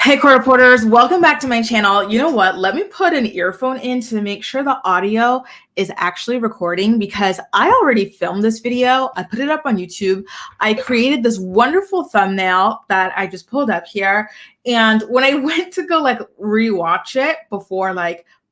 Hey, court reporters, welcome back to my channel. You know what? Let me put an earphone in to make sure the audio is actually recording because I already filmed this video. I put it up on YouTube. I created this wonderful thumbnail that I just pulled up here. And when I went to go rewatch it before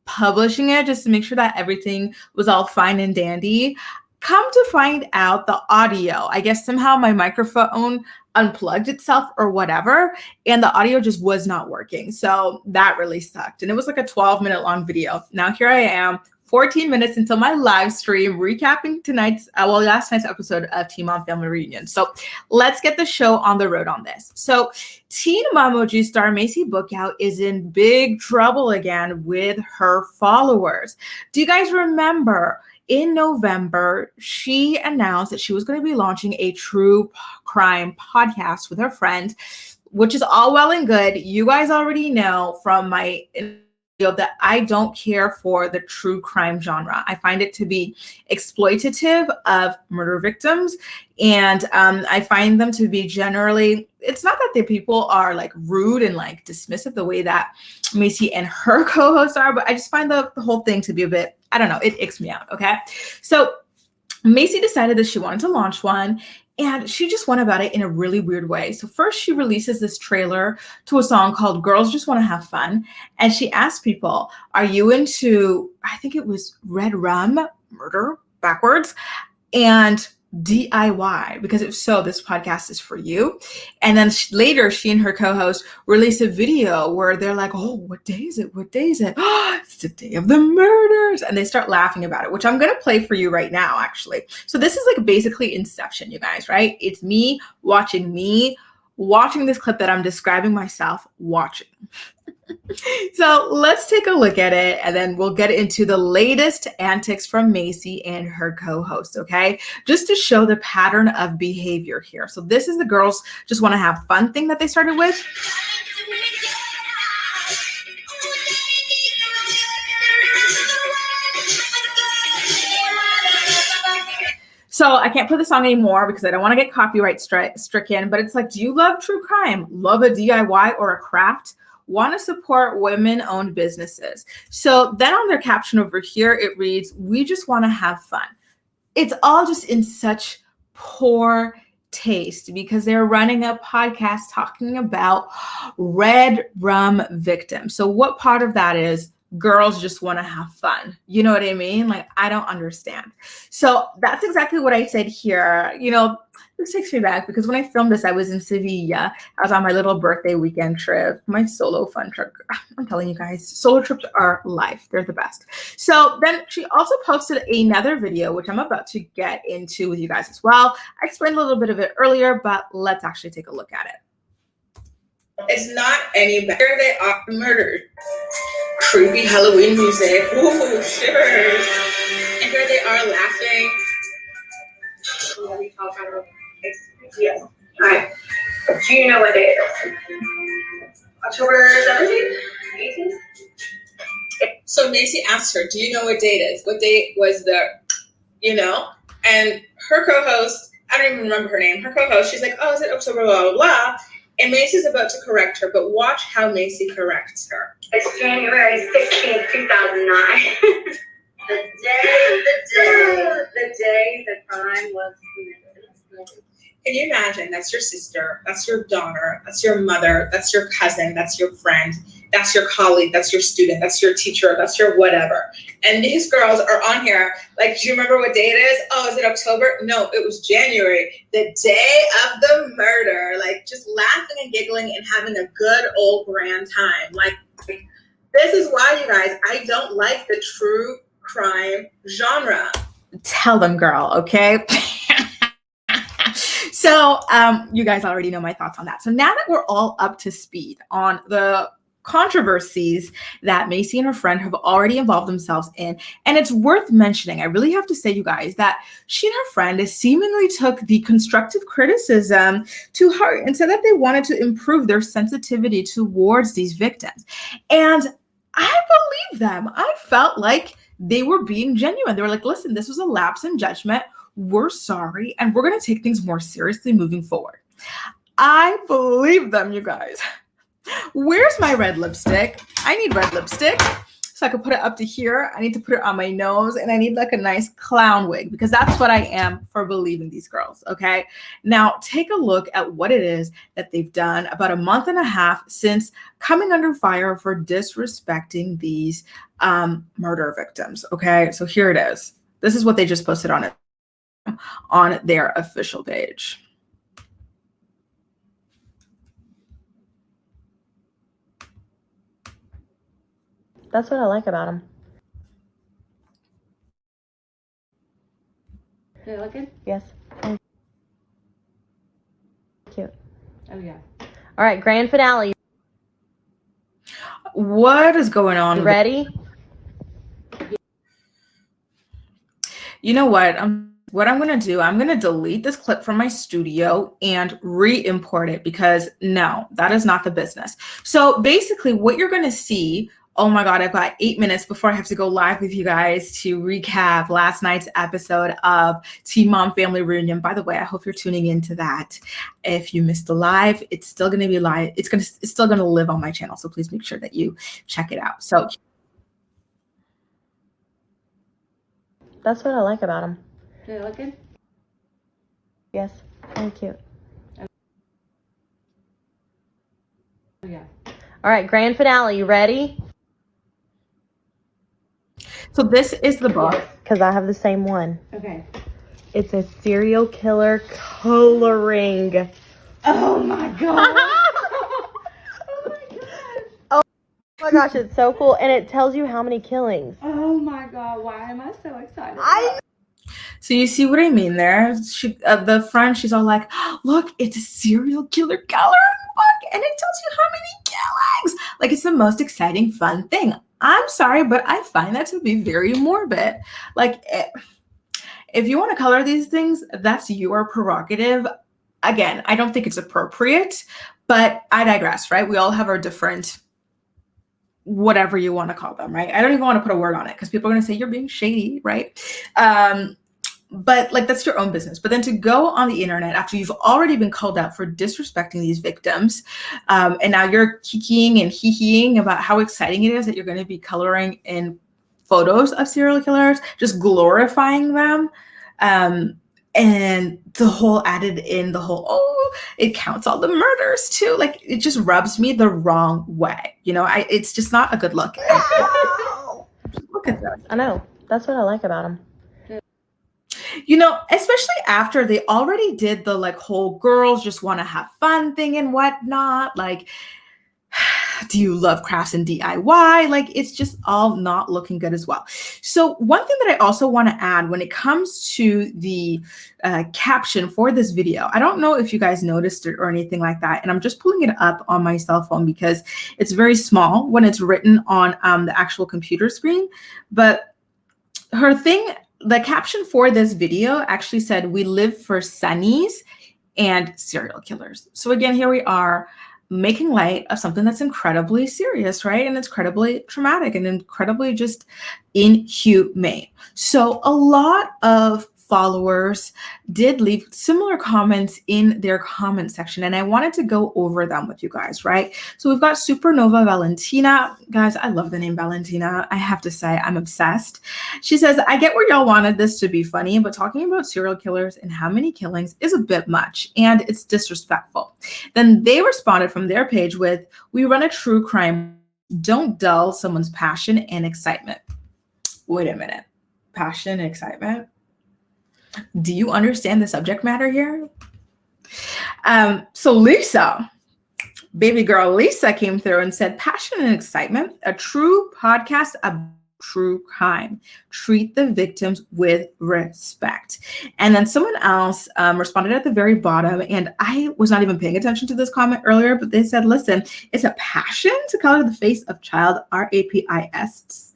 publishing it, just to make sure that everything was all fine and dandy, come to find out the audio, I guess somehow my microphone unplugged itself or whatever, and the audio just was not working. So that really sucked. And it was like a 12-minute long video. Now here I am, 14 minutes until my live stream, recapping last night's episode of Teen Mom Family Reunion. So let's get the show on the road on this. So Teen Momoji star Maci Bookout is in big trouble again with her followers. Do you guys remember? In November, she announced that she was going to be launching a true crime podcast with her friend, which is all well and good. You guys already know from my video that I don't care for the true crime genre. I find it to be exploitative of murder victims, and I find them to be generally, it's not that the people are rude and dismissive the way that Maci and her co-hosts are, but I just find the whole thing to be a bit, I don't know, it icks me out, okay? So Maci decided that she wanted to launch one, and she just went about it in a really weird way. So first she releases this trailer to a song called Girls Just Want to Have Fun. And she asked people, are you into, I think it was red rum, murder, backwards, and DIY? Because if so, this podcast is for you. And then later, she and her co-host release a video where they're like, oh, what day is it? What day is it? Oh, it's the day of the murders. And they start laughing about it, which I'm going to play for you right now, actually. So this is basically Inception, you guys, right? It's me watching this clip that I'm describing myself watching. So let's take a look at it, and then we'll get into the latest antics from Maci and her co-host, okay? Just to show the pattern of behavior here. So this is the Girls Just Want to Have Fun thing that they started with. So I can't play the song anymore because I don't want to get copyright stricken, but it's do you love true crime? Love a DIY or a craft? Want to support women-owned businesses? So then on their caption over here, it reads, we just want to have fun. It's all just in such poor taste because they're running a podcast talking about red rum victims. So what part of that is girls just want to have fun? You know what I mean? I don't understand. So that's exactly what I said here. This takes me back because when I filmed this, I was in Sevilla. I was on my little birthday weekend trip, my solo fun trip. I'm telling you guys, solo trips are life. They're the best. So then she also posted another video, which I'm about to get into with you guys as well. I explained a little bit of it earlier, but let's actually take a look at it. It's not any better. They are murdered. Creepy Halloween music. Ooh, shivers. And here they are laughing. Yes. Alright. Do you know what day it is? October 17th? 18th? So Maci asked her, do you know what date it is? What date was and her co-host, I don't even remember her name, her co-host, she's like, oh, is it October, blah, blah, blah. And Maci's about to correct her, but watch how Maci corrects her. It's January 16th, 2009. the day the crime was committed. Can you imagine? That's your sister, that's your daughter, that's your mother, that's your cousin, that's your friend, that's your colleague, that's your student, that's your teacher, that's your whatever. And these girls are on here do you remember what day it is? Oh, is it October? No, it was January, the day of the murder. Just laughing and giggling and having a good old grand time. This is why, you guys, I don't like the true crime genre. Tell them, girl, okay? So you guys already know my thoughts on that. So now that we're all up to speed on the controversies that Maci and her friend have already involved themselves in, and it's worth mentioning, I really have to say, you guys, that she and her friend seemingly took the constructive criticism to heart and said that they wanted to improve their sensitivity towards these victims. And I believe them. I felt like they were being genuine. They were like, listen, this was a lapse in judgment. We're sorry, and we're going to take things more seriously moving forward. I believe them, you guys. Where's my red lipstick? I need red lipstick. So I can put it up to here. I need to put it on my nose, and I need like a nice clown wig, because that's what I am for believing these girls. Okay. Now take a look at what it is that they've done about a month and a half since coming under fire for disrespecting these murder victims. Okay. So here it is. This is what they just posted on their official page. That's what I like about them. Do they look good? Yes. Cute. Oh, yeah. All right, grand finale. What is going on? You ready? You know what? What I'm going to do, I'm going to delete this clip from my studio and re-import it, because no, that is not the business. So basically what you're going to see, oh my God, I've got 8 minutes before I have to go live with you guys to recap last night's episode of Teen Mom Family Reunion. By the way, I hope you're tuning into that. If you missed the live, it's still going to be live. It's still going to live on my channel. So please make sure that you check it out. So That's what I like about them. Do they look good? Yes. Thank you. Oh, yeah. All right, grand finale. You ready? So this is the book. Because I have the same one. Okay. It's a serial killer coloring. Oh, my God. Oh my gosh, it's so cool. And it tells you how many killings. Oh, my God. Why am I so excited? So you see what I mean there? She, the front, she's all like, look, it's a serial killer coloring book, and it tells you how many killings. Like, it's the most exciting, fun thing. I'm sorry, but I find that to be very morbid. Like, if you want to color these things, that's your prerogative. Again, I don't think it's appropriate, but I digress, right? We all have our different, whatever you want to call them, right? I don't even want to put a word on it, because people are going to say you're being shady, right? But like, that's your own business. But then to go on the internet after you've already been called out for disrespecting these victims, and now you're kikiing and hee-heeing about how exciting it is that you're going to be coloring in photos of serial killers, just glorifying them, and the whole added in the whole, oh, it counts all the murders too. Like, it just rubs me the wrong way. You know, it's just not a good look. Look at that. I know. That's what I like about them. You know, especially after they already did the like whole girls just want to have fun thing and whatnot. Like, do you love crafts and DIY? Like, it's just all not looking good as well. So one thing that I also want to add when it comes to the caption for this video, I don't know if you guys noticed it or anything like that. And I'm just pulling it up on my cell phone because it's very small when it's written on the actual computer screen. But her thing, the caption for this video actually said, "We live for sunnies and serial killers." So again, here we are making light of something that's incredibly serious, right? And it's incredibly traumatic and incredibly just inhumane. So a lot of followers did leave similar comments in their comment section, and I wanted to go over them with you guys, right? So we've got Supernova Valentina. Guys, I love the name Valentina. I have to say, I'm obsessed. She says, "I get where y'all wanted this to be funny, but talking about serial killers and how many killings is a bit much, and it's disrespectful." Then they responded from their page with, "We run a true crime. Don't dull someone's passion and excitement." Wait a minute. Passion and excitement? Do you understand the subject matter here? So Lisa, baby girl Lisa, came through and said, "Passion and excitement, a true podcast about true crime. Treat the victims with respect." And then someone else responded at the very bottom, and I was not even paying attention to this comment earlier, but they said, "Listen, it's a passion to color the face of child RAPIS.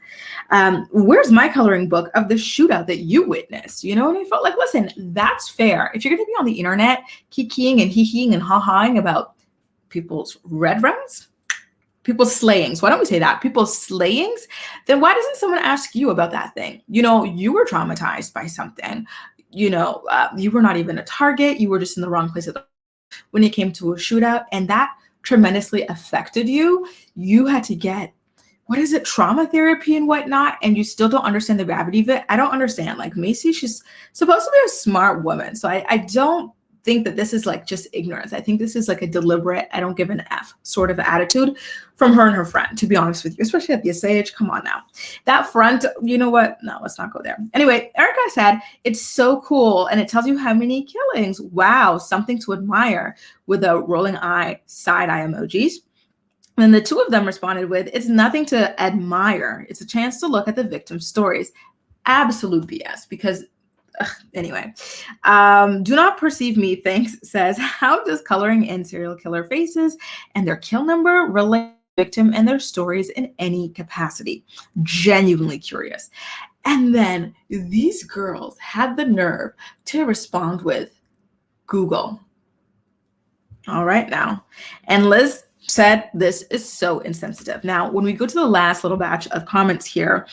Where's my coloring book of the shootout that you witnessed?" You know, and I felt like, listen, that's fair. If you're going to be on the internet kikiing and hee-heeing and ha-haing about people's red runs, people's slayings, why don't we say that? People's slayings, then why doesn't someone ask you about that thing? You know, you were traumatized by something. You know, you were not even a target. You were just in the wrong place when it came to a shootout, and that tremendously affected you, you had to get, what is it, trauma therapy and whatnot, and you still don't understand the gravity of it. I don't understand. Like Maci, she's supposed to be a smart woman. So I don't think that this is like just ignorance. I think this is like a deliberate, I don't give an F sort of attitude from her and her friend, to be honest with you, especially at this age. Come on now. That front, you know what? No, let's not go there. Anyway, Erica said, it's so cool. And it tells you how many killings. Wow, something to admire, with a rolling eye, side eye emojis. And the two of them responded with, it's nothing to admire. It's a chance to look at the victim's stories. Absolute BS, because anyway, do not perceive me, thanks, says, how does coloring in serial killer faces and their kill number relate to the victim and their stories in any capacity? Genuinely curious. And then these girls had the nerve to respond with Google. All right now. And Liz said, this is so insensitive. Now, when we go to the last little batch of comments here,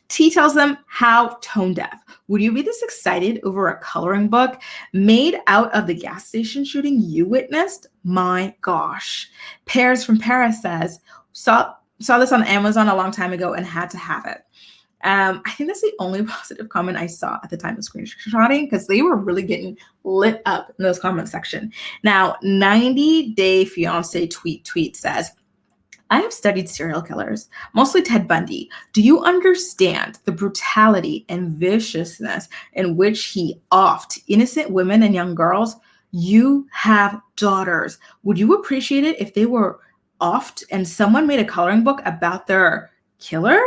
T tells them, how tone deaf. Would you be this excited over a coloring book made out of the gas station shooting you witnessed? My gosh. Pears from Paris says, saw this on Amazon a long time ago and had to have it. I think that's the only positive comment I saw at the time of screenshotting, because they were really getting lit up in those comment section. Now, 90 Day Fiance tweet says, I have studied serial killers, mostly Ted Bundy. Do you understand the brutality and viciousness in which he offed innocent women and young girls? You have daughters. Would you appreciate it if they were offed and someone made a coloring book about their killer?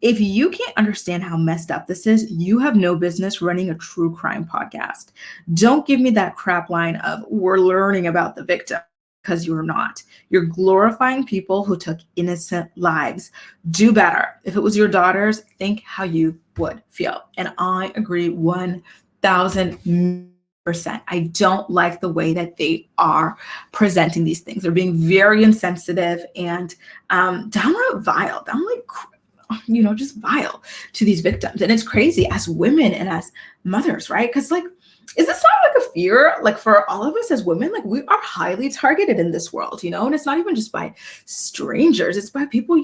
If you can't understand how messed up this is, you have no business running a true crime podcast. Don't give me that crap line of, we're learning about the victim, because you're not. You're glorifying people who took innocent lives. Do better. If it was your daughters, think how you would feel. And I agree 1,000%. I don't like the way that they are presenting these things. They're being very insensitive and downright vile, just vile to these victims. And it's crazy as women and as mothers, right? Because is this not like a fear, like for all of us as women? Like, we are highly targeted in this world, and it's not even just by strangers, it's by people,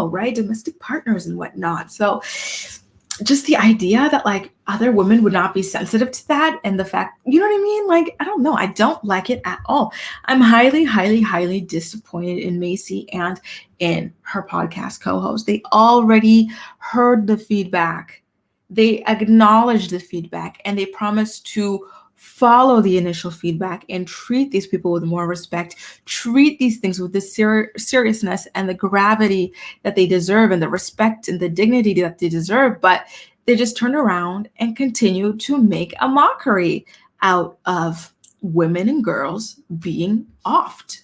right? Domestic partners and whatnot. So just the idea that like other women would not be sensitive to that, and the fact, you know what I mean? Like, I don't know. I don't like it at all. I'm highly, highly, highly disappointed in Maci and in her podcast co-host. They already heard the feedback. They acknowledged the feedback, and they promised to follow the initial feedback and treat these people with more respect, treat these things with the seriousness and the gravity that they deserve, and the respect and the dignity that they deserve. But they just turned around and continue to make a mockery out of women and girls being offed.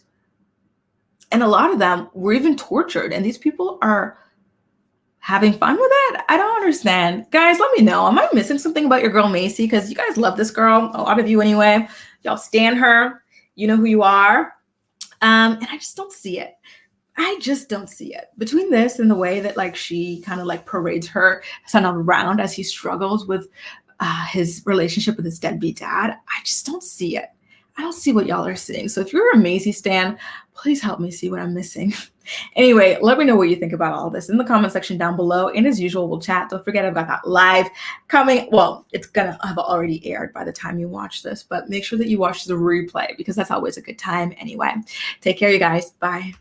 And a lot of them were even tortured, and these people are having fun with it? I don't understand. Guys, let me know. Am I missing something about your girl Maci? Because you guys love this girl. A lot of you anyway. Y'all stan her. You know who you are. And I just don't see it. I just don't see it. Between this and the way that like she kind of like parades her son around as he struggles with his relationship with his deadbeat dad, I just don't see it. I don't see what y'all are seeing. So if you're a Maci stan, please help me see what I'm missing. Anyway, let me know what you think about all this in the comment section down below. And as usual, we'll chat. Don't forget, I've got that live coming. Well, it's going to have already aired by the time you watch this, but make sure that you watch the replay because that's always a good time anyway. Take care, you guys. Bye.